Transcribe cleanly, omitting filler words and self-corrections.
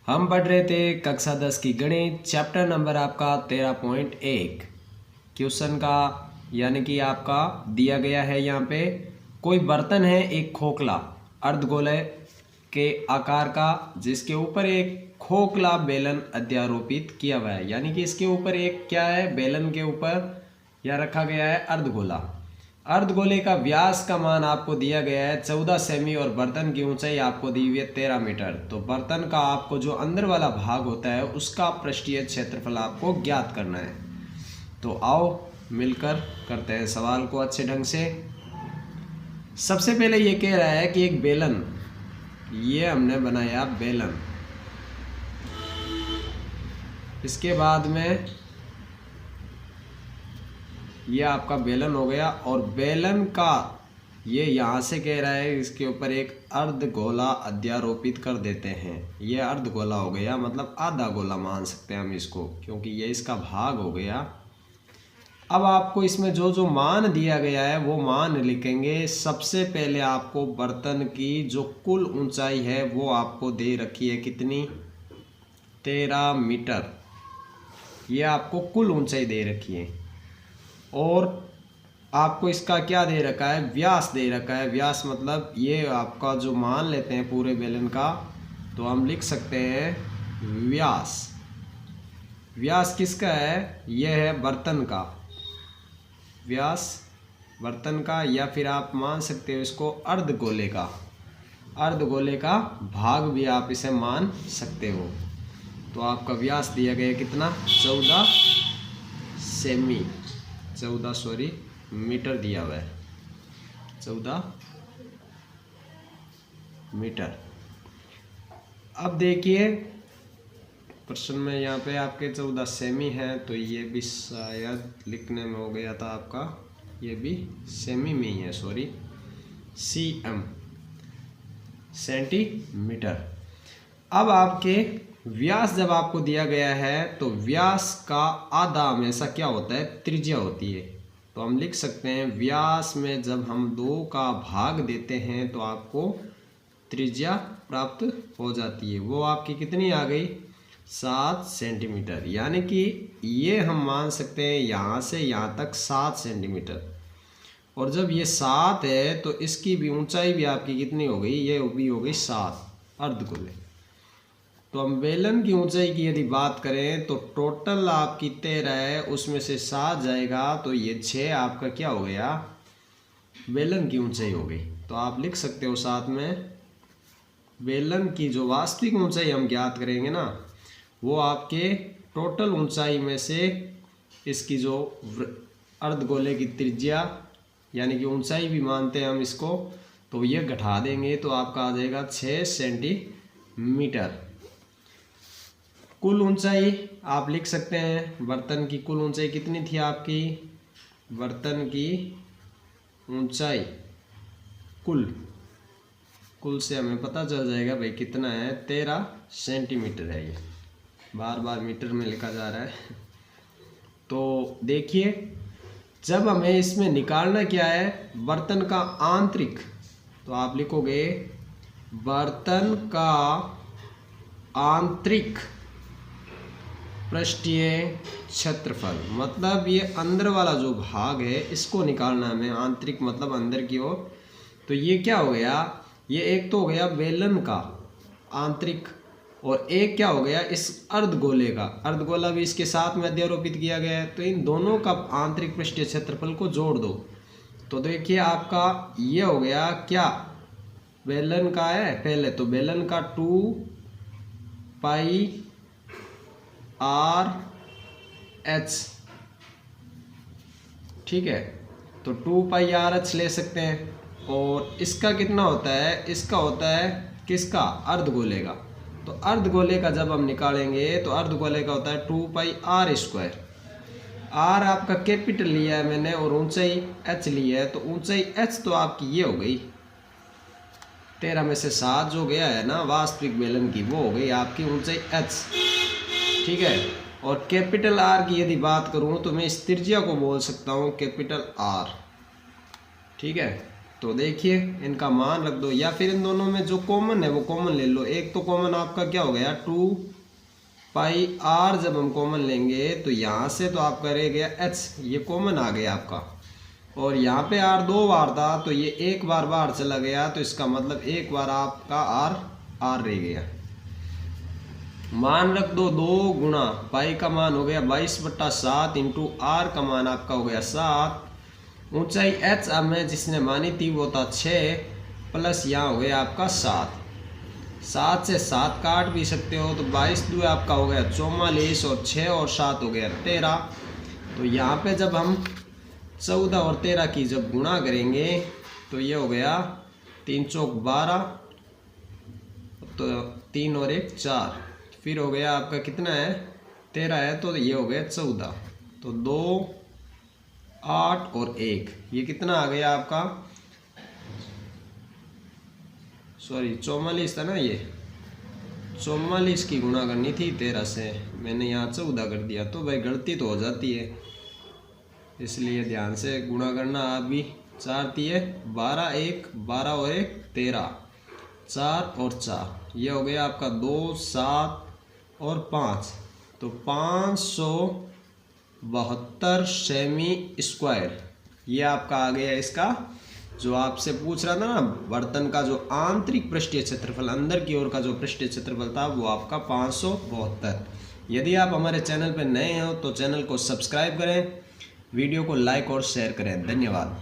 हम पढ़ रहे थे कक्षा 10 की गणित चैप्टर नंबर आपका 13.1 क्वेश्चन का, यानी कि आपका दिया गया है यहाँ पे कोई बर्तन है एक खोखला अर्धगोले के आकार का, जिसके ऊपर एक खोखला बेलन अध्यारोपित किया हुआ है। यानी कि इसके ऊपर एक क्या है, बेलन के ऊपर यह रखा गया है अर्धगोला। अर्धगोले का व्यास का मान आपको दिया गया है 14 सेमी और बर्तन की ऊंचाई आपको दी हुई है 13 मीटर। तो बर्तन का आपको जो अंदर वाला भाग होता है उसका पृष्ठीय क्षेत्रफल आपको ज्ञात करना है। तो आओ मिलकर करते हैं सवाल को अच्छे ढंग से। सबसे पहले ये कह रहा है कि एक बेलन, ये हमने बनाया बेलन, इसके बाद में ये आपका बेलन हो गया और बेलन का ये यहाँ से कह रहा है इसके ऊपर एक अर्धगोला अध्यारोपित कर देते हैं। ये अर्धगोला हो गया, मतलब आधा गोला मान सकते हैं हम इसको, क्योंकि ये इसका भाग हो गया। अब आपको इसमें जो जो मान दिया गया है वो मान लिखेंगे। सबसे पहले आपको बर्तन की जो कुल ऊंचाई है वो आपको दे रखी है कितनी, 13 मीटर। ये आपको कुल ऊंचाई दे रखी है और आपको इसका क्या दे रखा है, व्यास दे रखा है। व्यास मतलब ये आपका जो मान लेते हैं पूरे बेलन का, तो हम लिख सकते हैं व्यास। व्यास किसका है, ये है बर्तन का व्यास, बर्तन का, या फिर आप मान सकते हो इसको अर्धगोले का, अर्धगोले का भाग भी आप इसे मान सकते हो। तो आपका व्यास दिया गया कितना, 14 सेमी, 14 मीटर दिया हुआ है, 14 मीटर। अब देखिए प्रश्न में यहाँ पे आपके 14 सेमी है, तो ये भी शायद लिखने में हो गया था आपका, ये भी सेमी में ही है, सॉरी, cm, सेंटीमीटर। अब आपके व्यास जब आपको दिया गया है तो व्यास का आधा हमेशा क्या होता है, त्रिज्या होती है। तो हम लिख सकते हैं व्यास में जब हम 2 का भाग देते हैं तो आपको त्रिज्या प्राप्त हो जाती है। वो आपकी कितनी आ गई, 7 सेंटीमीटर। यानी कि ये हम मान सकते हैं यहाँ से यहाँ तक 7 सेंटीमीटर। और जब ये 7 है तो इसकी भी ऊंचाई भी आपकी कितनी हो गई, ये भी हो गई 7 अर्धगोले। तो हम बेलन की ऊंचाई की यदि बात करें तो टोटल आपकी 13 है, उसमें से 7 जाएगा तो ये 6 आपका क्या हो गया, बेलन की ऊंचाई हो गई। तो आप लिख सकते हो साथ में बेलन की जो वास्तविक ऊंचाई हम ज्ञात करेंगे ना, वो आपके टोटल ऊंचाई में से इसकी जो अर्धगोले की त्रिज्या यानी कि ऊंचाई भी मानते हैं हम इसको, तो ये घटा देंगे तो आपका आ जाएगा 6 सेंटीमीटर। कुल ऊंचाई आप लिख सकते हैं, बर्तन की कुल ऊंचाई कितनी थी आपकी, बर्तन की ऊंचाई कुल से हमें पता चल जाएगा भाई कितना है, 13 सेंटीमीटर है। ये बार बार मीटर में लिखा जा रहा है। तो देखिए जब हमें इसमें निकालना क्या है, बर्तन का आंतरिक, तो आप लिखोगे बर्तन का आंतरिक पृष्ठीय क्षेत्रफल, मतलब ये अंदर वाला जो भाग है इसको निकालना हमें, आंतरिक मतलब अंदर की ओर। तो ये क्या हो गया, ये एक तो हो गया बेलन का आंतरिक और एक क्या हो गया इस अर्धगोले का, अर्धगोला भी इसके साथ में अध्यारोपित किया गया है। तो इन दोनों का आंतरिक पृष्ठीय क्षेत्रफल को जोड़ दो तो देखिए आपका ये हो गया क्या, बेलन का है पहले, तो बेलन का 2 पाई आर एच, ठीक है, तो 2 पाई आर एच ले सकते हैं। और इसका कितना होता है, इसका होता है किसका, अर्धगोले का। तो अर्धगोले का जब हम निकालेंगे तो अर्धगोले का होता है 2 पाई आर स्क्वायर। आर आपका कैपिटल लिया है मैंने और ऊंचाई एच ली है, तो ऊंचाई एच तो आपकी ये हो गई 13 में से 7 जो गया है ना वास्तविक बेलन की, वो हो गई आपकी ऊंचाई एच, ठीक है। और कैपिटल आर की यदि बात करूं तो मैं इस त्रिज्या को बोल सकता हूं कैपिटल आर, ठीक है। तो देखिए इनका मान रख दो, या फिर इन दोनों में जो कॉमन है वो कॉमन ले लो। एक तो कॉमन आपका क्या हो गया 2 पाई r, जब हम कॉमन लेंगे तो यहाँ से तो आपका रह गया h, ये कॉमन आ गया आपका, और यहाँ पे r 2 बार था तो ये एक बार बाहर चला गया, तो इसका मतलब एक बार आपका r रह गया। मान रख दो 2 गुणा पाई का मान हो गया 22/7 इंटू r का मान आपका हो गया 7। ऊंचाई h अब में जिसने मानी थी वो था 6, प्लस यहाँ हो गया आपका 7 से 7 काट भी सकते हो, तो 22 दूय आपका हो गया 44, और 6 और 7 हो गया 13। तो यहाँ पे जब हम 14 और 13 की जब गुणा करेंगे तो ये हो गया 3 चौक 12, तो 3 और 1 4, फिर हो गया आपका कितना है 13 है, तो ये हो गया 14, तो 2 8 और 1, ये कितना आ गया आपका, सॉरी 44 था ना, ये 44 की गुणा करनी थी 13 से, मैंने यहाँ 14 कर दिया, तो भाई गलती तो हो जाती है, इसलिए ध्यान से गुणा करना। आप भी 4 दिए 12, 1 12 और 1 13, 4 और 4, ये हो गया आपका 2 7 और 5, तो 572 सेमी स्क्वायर, ये आपका आ गया। इसका जो आपसे पूछ रहा था ना बर्तन का जो आंतरिक पृष्ठीय क्षेत्रफल, अंदर की ओर का जो पृष्ठीय क्षेत्रफल था वो आपका 572। यदि आप हमारे चैनल पर नए हो तो चैनल को सब्सक्राइब करें, वीडियो को लाइक और शेयर करें। धन्यवाद।